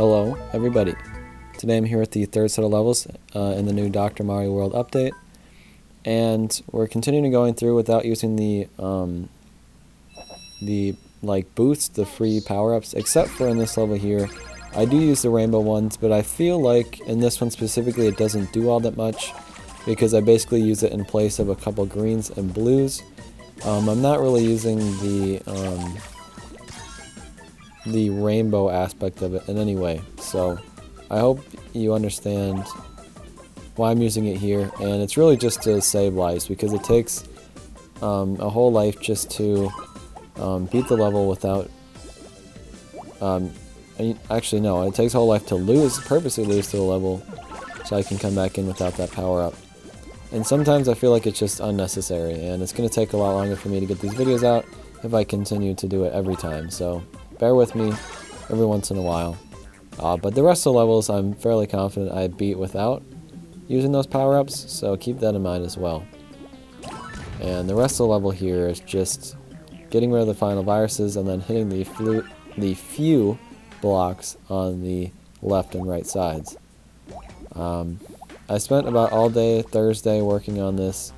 Hello, everybody. Today I'm here with the third set of levels in the new Dr. Mario World update, and we're continuing going through without using the boosts, the free power-ups, except for in this level here. I do use the rainbow ones, but I feel like in this one specifically it doesn't do all that much because I basically use it in place of a couple greens and blues. I'm not really using the rainbow aspect of it in any way, so I hope you understand why I'm using it here. And it's really just to save lives because it takes a whole life just to beat the level without actually no, it takes a whole life to purposely lose to the level so I can come back in without that power up. And sometimes I feel like it's just unnecessary, and it's going to take a lot longer for me to get these videos out if I continue to do it every time, so bear with me every once in a while. But the rest of the levels I'm fairly confident I beat without using those power-ups, so keep that in mind as well. And the rest of the level here is just getting rid of the final viruses and then hitting the few blocks on the left and right sides. I spent about all day Thursday working on this.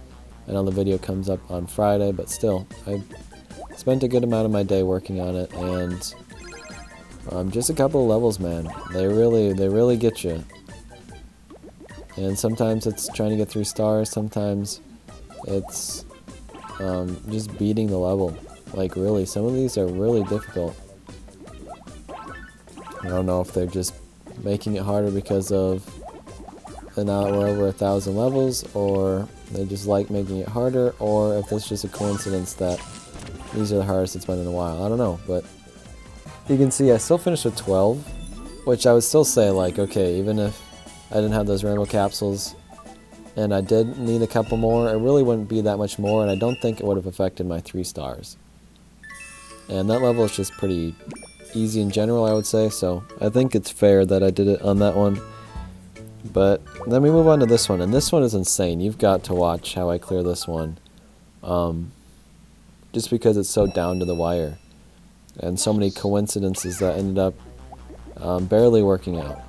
I know the video comes up on Friday, but still, I spent a good amount of my day working on it, and just a couple of levels, man. They really get you. And sometimes it's trying to get 3 stars, sometimes it's just beating the level. Like really, some of these are really difficult. I don't know if they're just making it harder because of now that we're over 1,000 levels, or they just like making it harder, or if it's just a coincidence that these are the hardest it's been in a while. I don't know, but you can see I still finished with 12, which I would still say, like, okay, even if I didn't have those rainbow capsules and I did need a couple more, it really wouldn't be that much more, and I don't think it would have affected my 3 stars. And that level is just pretty easy in general, I would say, so I think it's fair that I did it on that one. But then we move on to this one, and this one is insane. You've got to watch how I clear this one, just because it's so down to the wire, and so many coincidences that ended up barely working out.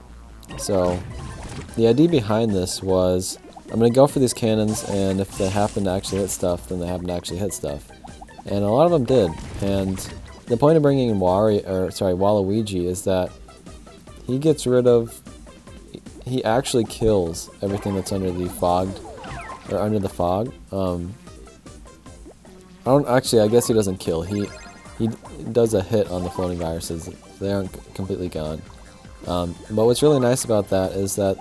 So the idea behind this was I'm going to go for these cannons, and if they happen to actually hit stuff, then they happen to actually hit stuff. And a lot of them did. And the point of bringing in Waluigi is that he gets rid of, he actually kills everything that's under the fog. I guess he doesn't kill. He does a hit on the floating viruses. They aren't completely gone. But what's really nice about that is that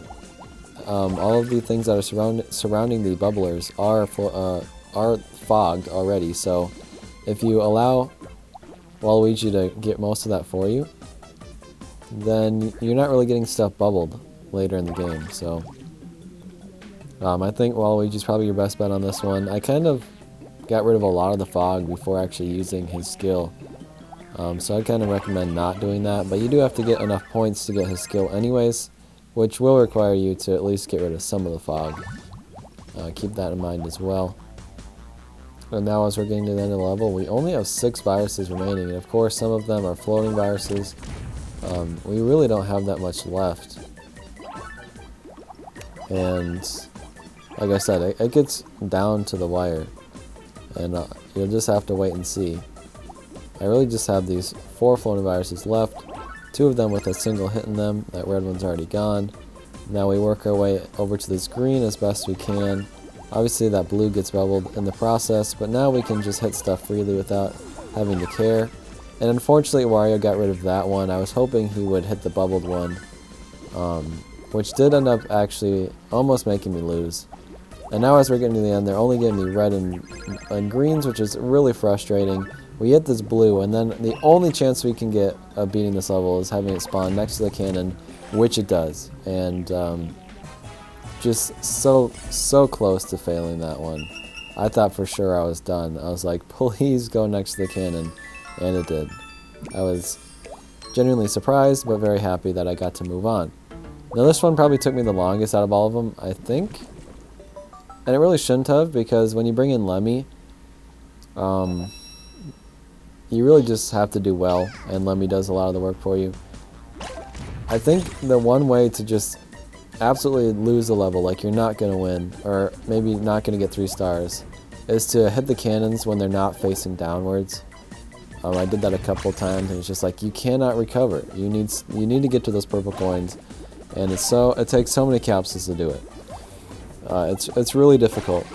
all of the things that are surrounding the bubblers are fogged already. So if you allow Waluigi to get most of that for you, then you're not really getting stuff bubbled later in the game. So I think Waluigi's probably your best bet on this one. I kind of got rid of a lot of the fog before actually using his skill. So I'd kind of recommend not doing that, but you do have to get enough points to get his skill anyways, which will require you to at least get rid of some of the fog. Keep that in mind as well. And now as we're getting to the end of the level, we only have 6 viruses remaining, and of course some of them are floating viruses. We really don't have that much left. And like I said, it gets down to the wire, and you'll just have to wait and see. I really just have these 4 floating viruses left, 2 of them with a single hit in them. That red one's already gone. Now we work our way over to this green as best we can. Obviously that blue gets bubbled in the process, but now we can just hit stuff freely without having to care. And unfortunately Wario got rid of that one. I was hoping he would hit the bubbled one, which did end up actually almost making me lose. And now as we're getting to the end, they're only giving me red and greens, which is really frustrating. We hit this blue, and then the only chance we can get of beating this level is having it spawn next to the cannon, which it does. And just so close to failing that one. I thought for sure I was done. I was like, please go next to the cannon, and it did. I was genuinely surprised, but very happy that I got to move on. Now this one probably took me the longest out of all of them, I think. And it really shouldn't have, because when you bring in Lemmy, you really just have to do well, and Lemmy does a lot of the work for you. I think the one way to just absolutely lose a level, like you're not going to win, or maybe not going to get 3 stars, is to hit the cannons when they're not facing downwards. I did that a couple times, and it's just like, you cannot recover. You need to get to those purple coins, and it takes so many capsules to do it. It's really difficult.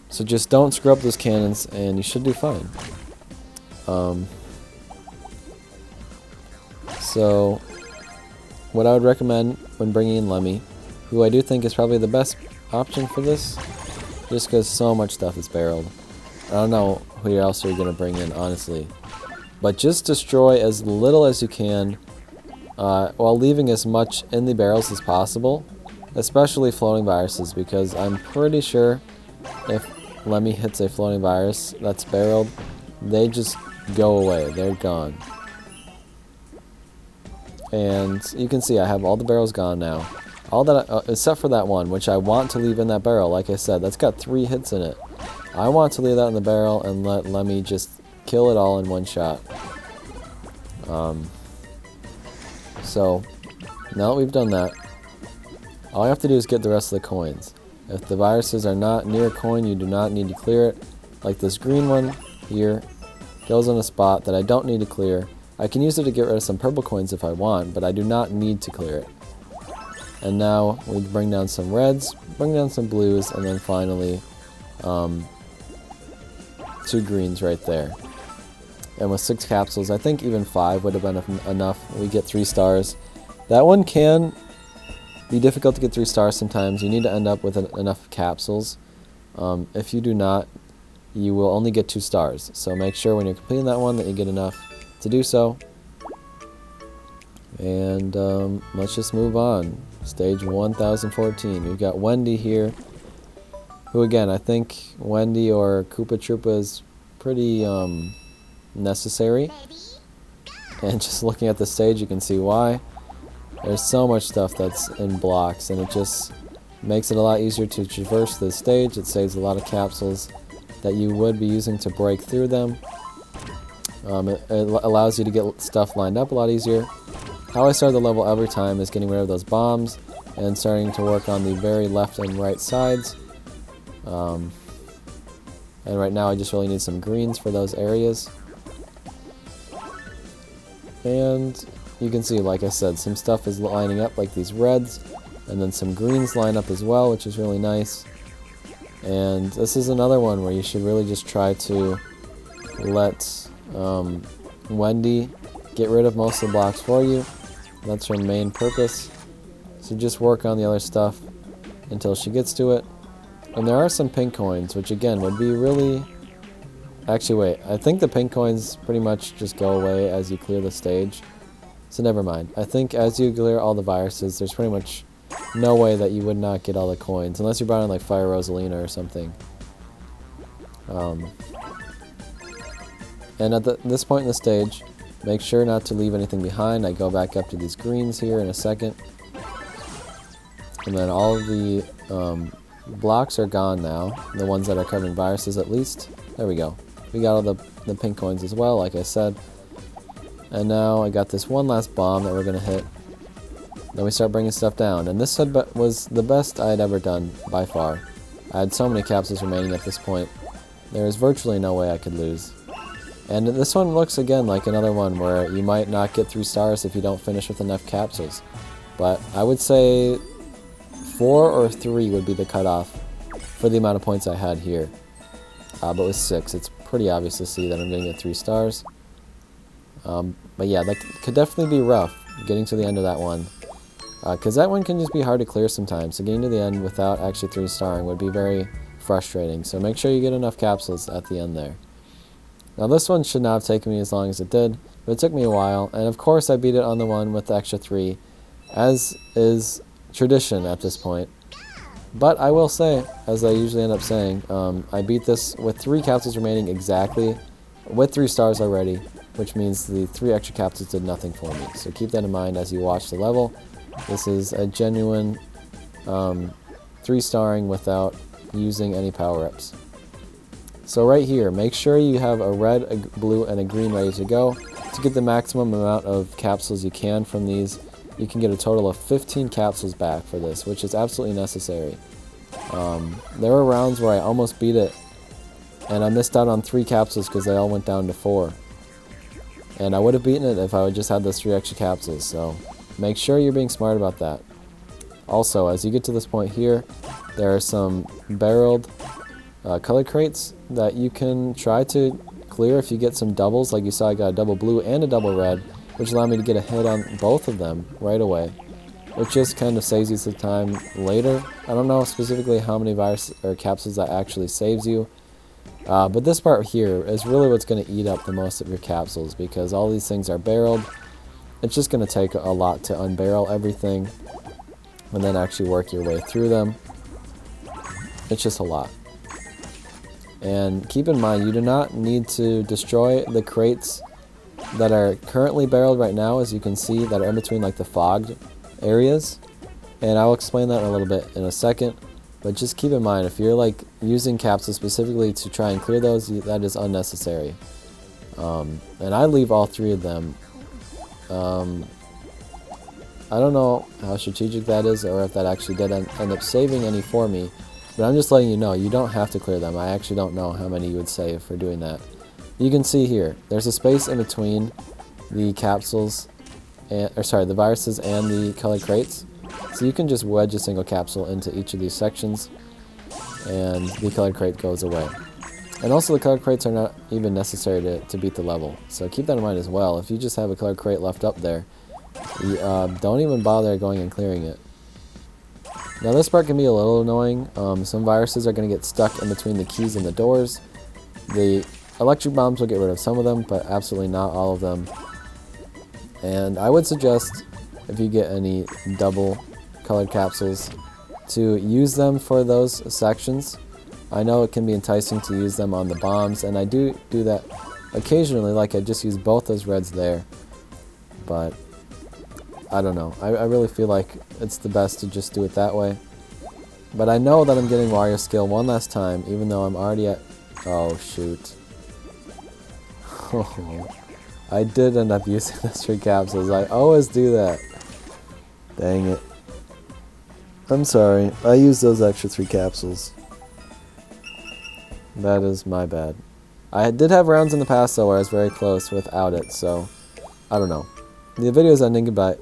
So just don't screw up those cannons, and you should do fine. So what I would recommend when bringing in Lemmy, who I do think is probably the best option for this, just because so much stuff is barreled. I don't know who else you're going to bring in, honestly. But just destroy as little as you can while leaving as much in the barrels as possible, especially floating viruses, because I'm pretty sure if Lemmy hits a floating virus that's barreled, they just go away. They're gone. And you can see I have all the barrels gone now. All that, except for that one, which I want to leave in that barrel. Like I said, that's got 3 hits in it. I want to leave that in the barrel and let Lemmy just kill it all in one shot. So, now that we've done that, all you have to do is get the rest of the coins. If the viruses are not near a coin, you do not need to clear it. Like this green one here, goes on a spot that I don't need to clear. I can use it to get rid of some purple coins if I want, but I do not need to clear it. And now we bring down some reds, bring down some blues, and then finally 2 greens right there. And with 6 capsules, I think even 5 would have been enough. We get 3 stars. That one can be difficult to get 3 stars sometimes. You need to end up with enough capsules. If you do not, you will only get 2 stars. So make sure when you're completing that one that you get enough to do so. And let's just move on. Stage 1014. We've got Wendy here, who again, I think Wendy or Koopa Troopa is pretty necessary. And just looking at the stage, you can see why. There's so much stuff that's in blocks, and it just makes it a lot easier to traverse this stage. It saves a lot of capsules that you would be using to break through them. It allows you to get stuff lined up a lot easier. How I start the level every time is getting rid of those bombs and starting to work on the very left and right sides. And right now I just really need some greens for those areas. And you can see, like I said, some stuff is lining up, like these reds, and then some greens line up as well, which is really nice. And this is another one where you should really just try to let Wendy get rid of most of the blocks for you. That's her main purpose. So just work on the other stuff until she gets to it. And there are some pink coins, which again would be really... Actually, wait. I think the pink coins pretty much just go away as you clear the stage. So never mind. I think as you clear all the viruses, there's pretty much no way that you would not get all the coins. Unless you brought in like Fire Rosalina or something. And at this point in the stage, make sure not to leave anything behind. I go back up to these greens here in a second. And then all of the blocks are gone now. The ones that are covered in viruses at least. There we go. We got all the pink coins as well, like I said. And now I got this one last bomb that we're going to hit. Then we start bringing stuff down. And this was the best I had ever done by far. I had so many capsules remaining at this point. There is virtually no way I could lose. And this one looks again like another one where you might not get 3 stars if you don't finish with enough capsules. But I would say 4 or 3 would be the cutoff for the amount of points I had here. But with 6, it's pretty obvious to see that I'm going to get 3 stars. But yeah, that could definitely be rough, getting to the end of that one. Because that one can just be hard to clear sometimes. So getting to the end without actually 3 starring would be very frustrating. So make sure you get enough capsules at the end there. Now this one should not have taken me as long as it did, but it took me a while. And of course I beat it on the one with the extra 3, as is tradition at this point. But I will say, as I usually end up saying, I beat this with 3 capsules remaining exactly, with 3 stars already, which means the 3 extra capsules did nothing for me. So keep that in mind as you watch the level. This is a genuine 3 starring without using any power-ups. So right here, make sure you have a red, a blue, and a green ready to go. to get the maximum amount of capsules you can from these. You can get a total of 15 capsules back for this, which is absolutely necessary. There were rounds where I almost beat it, and I missed out on 3 capsules because they all went down to 4. And I would have beaten it if I would just had those 3 extra capsules, so make sure you're being smart about that. Also, as you get to this point here, there are some barreled color crates that you can try to clear if you get some doubles. Like you saw, I got a double blue and a double red, which allowed me to get a hit on both of them right away. It just kind of saves you some time later. I don't know specifically how many virus or capsules that actually saves you, but this part here is really what's going to eat up the most of your capsules, because all these things are barreled. It's just going to take a lot to unbarrel everything and then actually work your way through them. It's just a lot. And keep in mind, you do not need to destroy the crates that are currently barreled right now, as you can see, that are in between like the fogged areas. And I'll explain that in a little bit in a second. But just keep in mind, if you're like using capsules specifically to try and clear those, that is unnecessary. And I leave all 3 of them. I don't know how strategic that is, or if that actually did end up saving any for me. But I'm just letting you know, you don't have to clear them. I actually don't know how many you would save for doing that. You can see here, there's a space in between the capsules, the viruses and the colored crates. So you can just wedge a single capsule into each of these sections, and the colored crate goes away. And also the colored crates are not even necessary to beat the level. So keep that in mind as well. If you just have a colored crate left up there, you, don't even bother going and clearing it. Now this part can be a little annoying. Some viruses are going to get stuck in between the keys and the doors. The electric bombs will get rid of some of them, but absolutely not all of them. And I would suggest, if you get any double colored capsules, to use them for those sections. I know it can be enticing to use them on the bombs, and I do that occasionally, like I just use both those reds there. But I don't know. I really feel like it's the best to just do it that way. But I know that I'm getting Wario skill one last time, even though I'm already at... Oh, shoot. I did end up using those 3 capsules. I always do that. Dang it. I'm sorry. I used those extra 3 capsules. That is my bad. I did have rounds in the past, though, where I was very close without it, so... I don't know. The video is ending. Goodbye.